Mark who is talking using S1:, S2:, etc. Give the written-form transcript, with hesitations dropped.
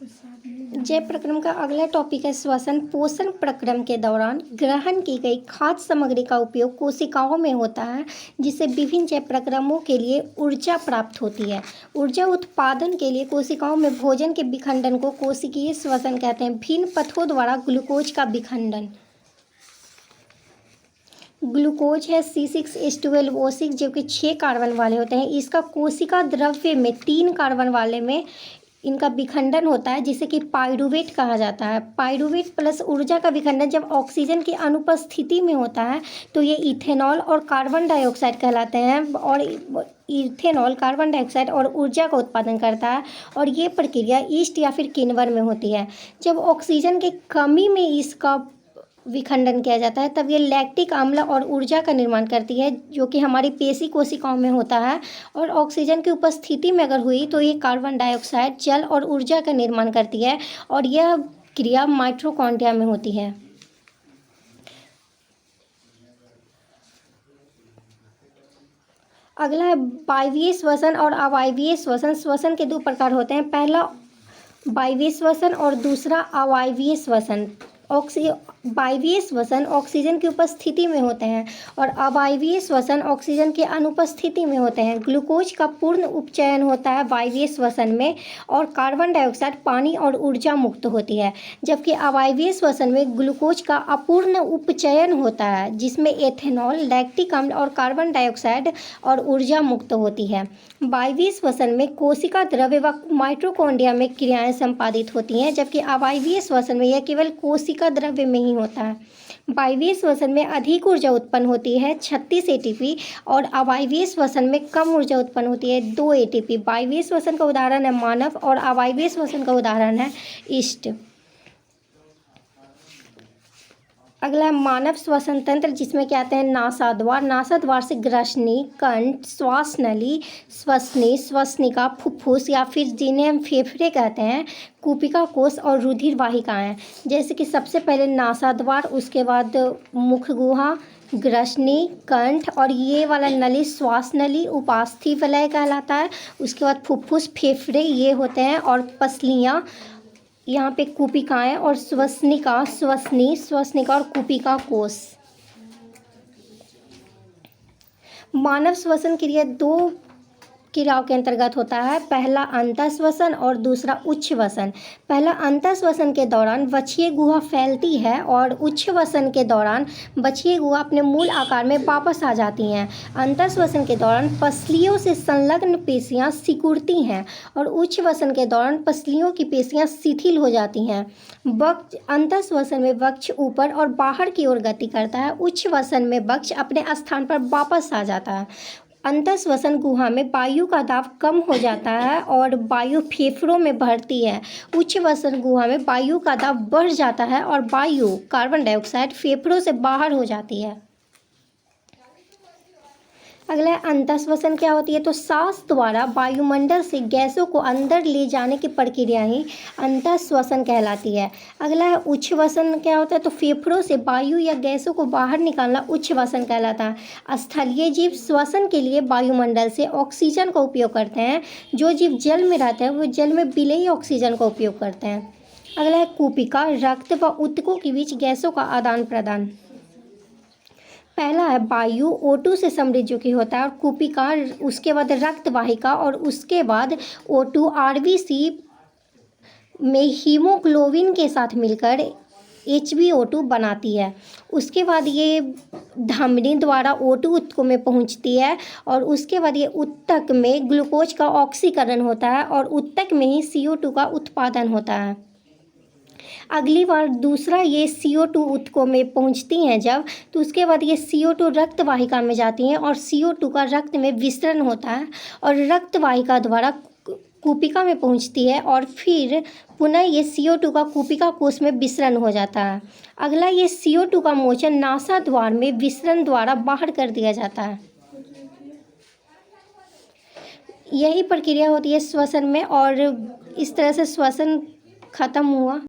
S1: जय प्रक्रम का अगला टॉपिक है श्वसन। पोषण प्रक्रम के दौरान ग्रहण की गई खाद्य सामग्री का उपयोग कोशिकाओं में होता है, जिससे विभिन्न जय प्रक्रमों के लिए ऊर्जा प्राप्त होती है। ऊर्जा उत्पादन के लिए कोशिकाओं में भोजन के विखंडन को कोशिकीय श्वसन कहते हैं। भिन्न पथों द्वारा ग्लूकोज का विखंडन। ग्लूकोज है C6H12O6 जो कि 6 कार्बन वाले होते हैं। इसका कोशिका द्रव्य में 3 कार्बन वाले में इनका विखंडन होता है, जिसे कि पाइरूवेट कहा जाता है। पाइरूवेट प्लस ऊर्जा का विखंडन जब ऑक्सीजन की अनुपस्थिति में होता है तो ये इथेनॉल और कार्बन डाइऑक्साइड कहलाते हैं। और इथेनॉल कार्बन डाइऑक्साइड और ऊर्जा का उत्पादन करता है, और ये प्रक्रिया ईस्ट या फिर किण्वर में होती है। जब ऑक्सीजन की कमी में इसका विखंडन किया जाता है तब ये लैक्टिक अम्ल और ऊर्जा का निर्माण करती है, जो कि हमारी पेशी कोशिकाओं में होता है। और ऑक्सीजन की उपस्थिति में अगर हुई तो ये कार्बन डाइऑक्साइड, जल और ऊर्जा का निर्माण करती है, और यह क्रिया माइटोकॉन्ड्रिया में होती है। अगला है वायवीय श्वसन और अवायवीय श्वसन। श्वसन के 2 प्रकार होते हैं, पहला वायवीय श्वसन और दूसरा अवायवीय श्वसन। वायवीय श्वसन ऑक्सीजन की उपस्थिति में होते हैं और अवायवीय श्वसन ऑक्सीजन की अनुपस्थिति में होते हैं। ग्लूकोज का पूर्ण उपचयन होता है वायवीय श्वसन में, और कार्बन डाइऑक्साइड, पानी और ऊर्जा मुक्त होती है, जबकि अवायवीय श्वसन में ग्लूकोज का अपूर्ण उपचयन होता है, जिसमें एथेनॉल, लैक्टिक अम्ल और कार्बन डाइऑक्साइड और ऊर्जा मुक्त होती है। वायवीय श्वसन में कोशिका द्रव्य व माइटोकॉन्ड्रिया में क्रियाएं संपादित होती हैं, जबकि अवायवीय श्वसन में यह केवल कोशिका द्रव्य में ही होता है। वायवीय श्वसन में अधिक ऊर्जा उत्पन्न होती है 36 ATP, और अवायवीय श्वसन में कम ऊर्जा उत्पन्न होती है 2 ATP। वायवीय श्वसन का उदाहरण है मानव, और अवायवीय श्वसन का उदाहरण है ईस्ट। अगला है मानव श्वसन तंत्र, जिसमें क्या आते हैं नासाद्वार। नासाद्वार से ग्रसनी, कंठ, श्वास नली, श्वसनी, श्वसनिका, फुफ्फुस या फिर जिन्हें हम फेफड़े कहते हैं, कूपिका कोश और रुधिर वाहिकाएं। जैसे कि सबसे पहले नासाद्वार, उसके बाद मुख गुहा, ग्रसनी, कंठ, और ये वाला नली श्वास नली उपास्थि वलय कहलाता है। उसके बाद फुफ्फुस, फेफड़े ये होते हैं, और पसलियाँ यहाँ पे कूपिकाएं, और श्वसनिका, श्वसनी, श्वसनिका और कूपिका कोश। मानव श्वसन क्रिया 2 क्रियाओं के अंतर्गत होता है, पहला अंतःश्वसन और दूसरा उच्छ्वसन। पहला अंतःश्वसन के दौरान वक्षीय गुहा फैलती है, और उच्छ्वसन के दौरान वक्षीय गुहा अपने मूल आकार में वापस आ जाती हैं। अंतःश्वसन के दौरान पसलियों से संलग्न पेशियां सिकुड़ती हैं, और उच्छ्वसन के दौरान पसलियों की पेशियां शिथिल हो जाती हैं। वक्ष अंतःश्वसन में वक्ष ऊपर और बाहर की ओर गति करता है, उच्छ्वसन में वक्ष अपने स्थान पर वापस आ जाता है। अंतःश्वसन गुहा में वायु का दाब कम हो जाता है और वायु फेफड़ों में भरती है। उच्छ्वसन गुहा में वायु का दाब बढ़ जाता है और वायु, कार्बन डाइऑक्साइड, फेफड़ों से बाहर हो जाती है। अगला है अंतःश्वसन क्या होती है, तो सांस द्वारा वायुमंडल से गैसों को अंदर ले जाने की प्रक्रिया ही अंतःश्वसन कहलाती है। अगला है उच्छ्वसन क्या होता है, तो फेफड़ों से वायु या गैसों को बाहर निकालना उच्छ्वसन कहलाता है। स्थलीय जीव श्वसन के लिए वायुमंडल से ऑक्सीजन का उपयोग करते हैं। जो जीव जल में रहते हैं वो जल में विलेय ऑक्सीजन का उपयोग करते हैं। अगला है कूपिका, रक्त व ऊतकों के बीच गैसों का आदान प्रदान। पहला है वायु O2 से समृद्ध जो कि होता है, और कूपिका, उसके बाद रक्त वाहिका, और उसके बाद O2 RBC में हीमोग्लोबिन के साथ मिलकर HbO2 बनाती है। उसके बाद ये धमनी द्वारा O2 ऊतकों में पहुंचती है, और उसके बाद ये ऊतक में ग्लूकोज का ऑक्सीकरण होता है, और ऊतक में ही CO2 का उत्पादन होता है। अगली बार दूसरा ये CO2 ऊतकों में पहुंचती हैं जब, तो उसके बाद ये CO2 रक्त वाहिका में जाती हैं, और CO2 का रक्त में विसरण होता है, और रक्त वाहिका द्वारा कूपिका में पहुंचती है, और फिर पुनः ये CO2 का कूपिका कोश में विसरण हो जाता है। अगला ये CO2 का मोचन नासाद्वार में विसरण द्वारा बाहर कर दिया जाता है। यही प्रक्रिया होती है श्वसन में, और इस तरह से श्वसन खत्म हुआ।